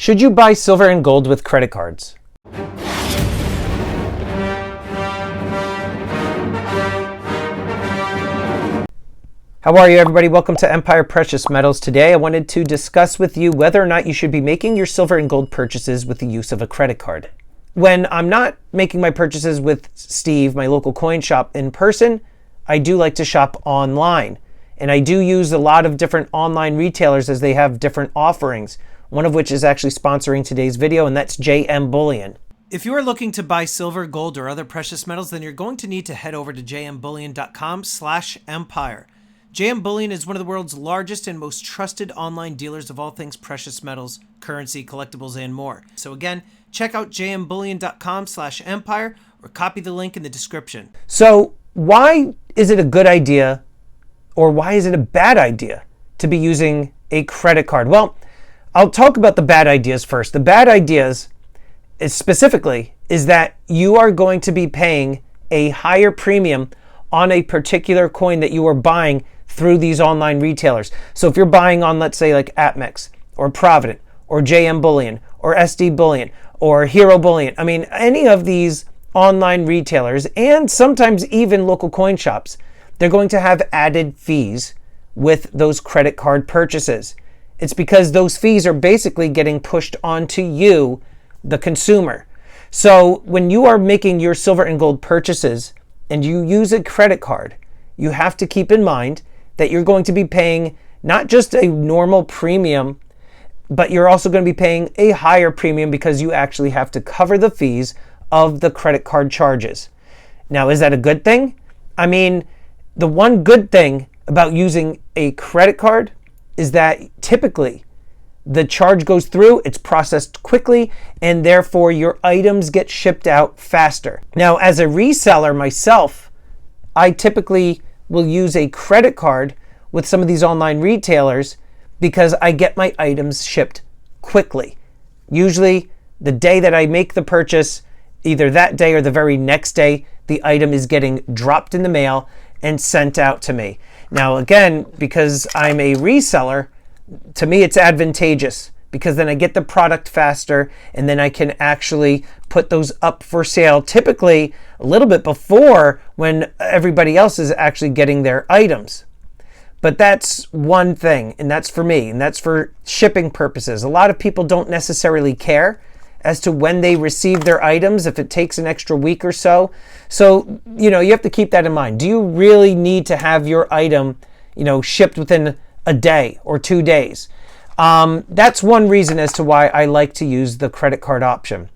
Should you buy silver and gold with credit cards? How are you, everybody? Welcome to Empire Precious Metals. Today I wanted to discuss with you whether or not you should be making your silver and gold purchases with the use of a credit card. When I'm not making my purchases with Steve, my local coin shop, in person, I do like to shop online. And I do use a lot of different online retailers as they have different offerings, one of which is actually sponsoring today's video, and that's Bullion. If you are looking to buy silver, gold, or other precious metals, then you're going to need to head over to jmbullion.com/empire. Bullion is one of the world's largest and most trusted online dealers of all things precious metals, currency, collectibles, and more. So again, check out jmbullion.com/empire or copy the link in the description. So why is it a good idea, or why is it a bad idea to be using a credit card? Well, I'll talk about the bad ideas first. The bad ideas is that you are going to be paying a higher premium on a particular coin that you are buying through these online retailers. So if you're buying on, let's say, like APMEX or Provident or Bullion or SD Bullion or Hero Bullion, I mean, any of these online retailers and sometimes even local coin shops, they're going to have added fees with those credit card purchases. It's because those fees are basically getting pushed onto you, the consumer. So when you are making your silver and gold purchases and you use a credit card, you have to keep in mind that you're going to be paying not just a normal premium, but you're also going to be paying a higher premium because you actually have to cover the fees of the credit card charges. Now, is that a good thing? I mean, the one good thing about using a credit card is that typically the charge goes through, it's processed quickly, and therefore your items get shipped out faster. Now, as a reseller myself, I typically will use a credit card with some of these online retailers because I get my items shipped quickly. Usually the day that I make the purchase, either that day or the very next day, the item is getting dropped in the mail and sent out to me. Now, again, because I'm a reseller, to me it's advantageous because then I get the product faster and then I can actually put those up for sale typically a little bit before when everybody else is actually getting their items. But that's one thing, and that's for me, and that's for shipping purposes. A lot of people don't necessarily care as to when they receive their items, if it takes an extra week or so. So, you have to keep that in mind. Do you really need to have your item, shipped within a day or 2 days? That's one reason as to why I like to use the credit card option.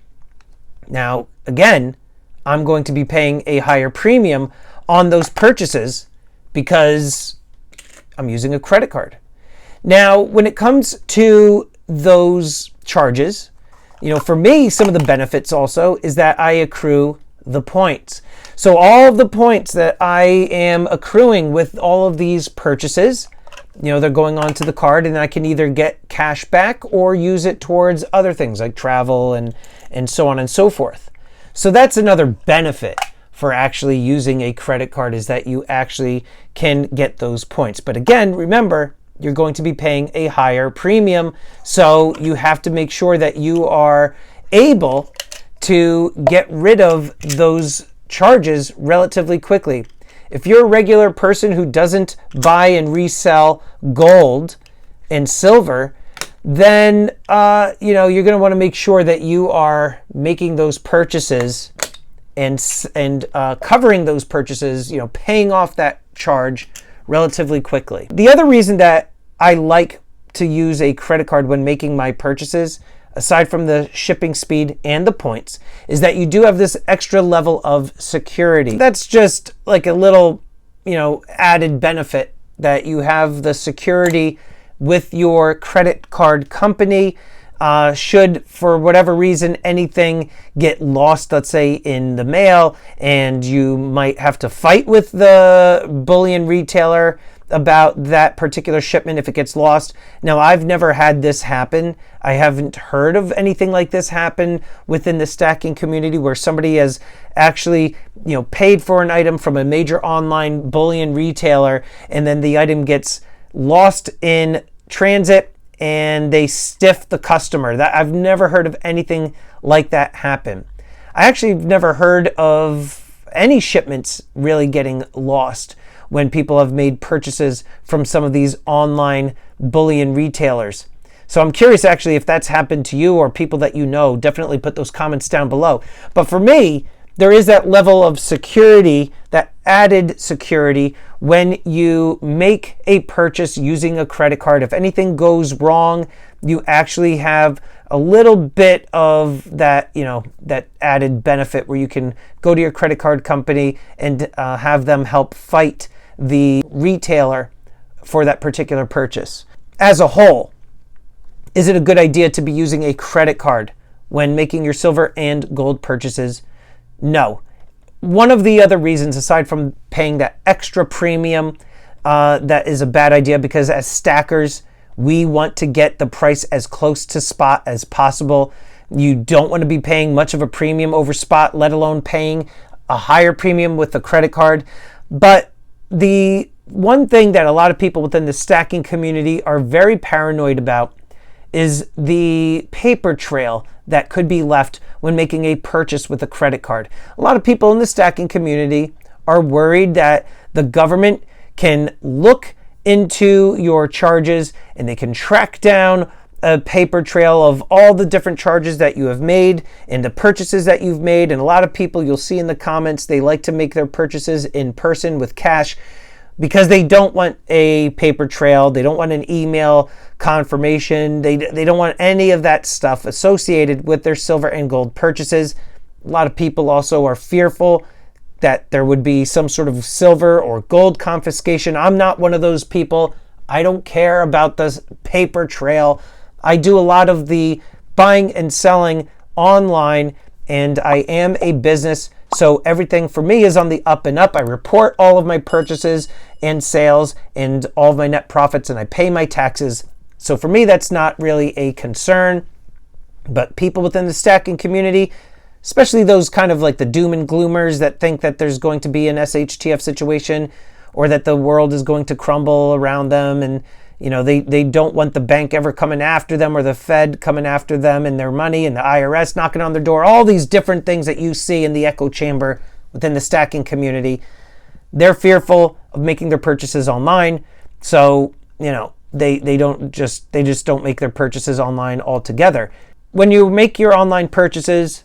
Now, again, I'm going to be paying a higher premium on those purchases because I'm using a credit card. Now, when it comes to those charges, for me, some of the benefits also is that I accrue the points. So all of the points that I am accruing with all of these purchases, they're going onto the card, and I can either get cash back or use it towards other things like travel and so on and so forth. So that's another benefit for actually using a credit card, is that you actually can get those points. But again, remember, you're going to be paying a higher premium. So you have to make sure that you are able to get rid of those charges relatively quickly. If you're a regular person who doesn't buy and resell gold and silver, then you're going to want to make sure that you are making those purchases and covering those purchases, paying off that charge relatively quickly. The other reason that I like to use a credit card when making my purchases, aside from the shipping speed and the points, is that you do have this extra level of security. That's just like a little, added benefit, that you have the security with your credit card company. Should, for whatever reason, anything get lost, let's say in the mail, and you might have to fight with the bullion retailer about that particular shipment if it gets lost. Now, I've never had this happen. I haven't heard of anything like this happen within the stacking community where somebody has actually, paid for an item from a major online bullion retailer, and then the item gets lost in transit and they stiff the customer. That I've never heard of anything like that happen. I actually have never heard of any shipments really getting lost when people have made purchases from some of these online bullion retailers. So I'm curious actually if that's happened to you or people that you know. Definitely put those comments down below. But for me, there is that level of security, that added security when you make a purchase using a credit card. If anything goes wrong, you actually have a little bit of that, that added benefit where you can go to your credit card company and have them help fight the retailer for that particular purchase. As a whole, is it a good idea to be using a credit card when making your silver and gold purchases? No. One of the other reasons, aside from paying that extra premium, that is a bad idea, because as stackers, we want to get the price as close to spot as possible. You don't want to be paying much of a premium over spot, let alone paying a higher premium with a credit card. But the one thing that a lot of people within the stacking community are very paranoid about is the paper trail that could be left when making a purchase with a credit card. A lot of people in the stacking community are worried that the government can look into your charges and they can track down a paper trail of all the different charges that you have made and the purchases that you've made. And a lot of people, you'll see in the comments, they like to make their purchases in person with cash because they don't want a paper trail. They don't want an email confirmation. They don't want any of that stuff associated with their silver and gold purchases. A lot of people also are fearful that there would be some sort of silver or gold confiscation. I'm not one of those people. I don't care about this paper trail. I do a lot of the buying and selling online, and I am a business, so everything for me is on the up and up. I report all of my purchases and sales and all of my net profits, and I pay my taxes. So for me, that's not really a concern. But people within the stacking community, especially those kind of like the doom and gloomers that think that there's going to be an SHTF situation or that the world is going to crumble around them, and they don't want the bank ever coming after them or the Fed coming after them and their money and the IRS knocking on their door, all these different things that you see in the echo chamber within the stacking community. They're fearful of making their purchases online. So, they just don't make their purchases online altogether. When you make your online purchases,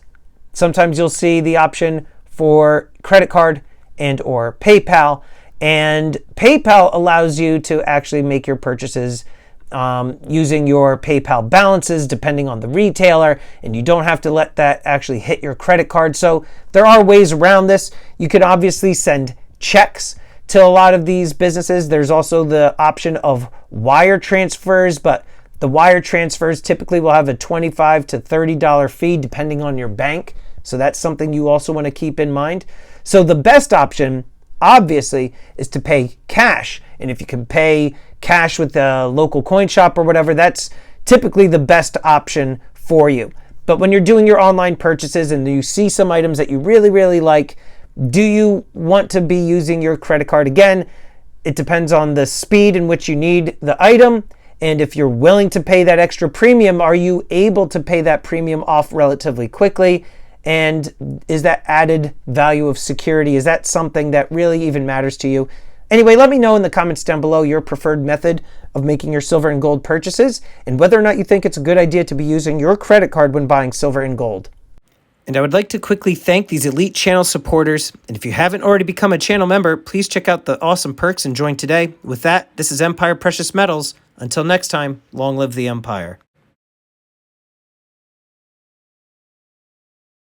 sometimes you'll see the option for credit card and or PayPal. And PayPal allows you to actually make your purchases using your PayPal balances depending on the retailer, and you don't have to let that actually hit your credit card. So there are ways around this. You can obviously send checks to a lot of these businesses. There's also the option of wire transfers, but the wire transfers typically will have a $25 to $30 fee depending on your bank. So that's something you also want to keep in mind. So the best option, obviously, is to pay cash. And if you can pay cash with a local coin shop or whatever, that's typically the best option for you. But when you're doing your online purchases and you see some items that you really, really like, do you want to be using your credit card? Again, it depends on the speed in which you need the item. And if you're willing to pay that extra premium, are you able to pay that premium off relatively quickly? And is that added value of security, is that something that really even matters to you? Anyway, let me know in the comments down below your preferred method of making your silver and gold purchases and whether or not you think it's a good idea to be using your credit card when buying silver and gold. And I would like to quickly thank these elite channel supporters. And if you haven't already become a channel member, please check out the awesome perks and join today. With that, this is Empire Precious Metals. Until next time, long live the Empire.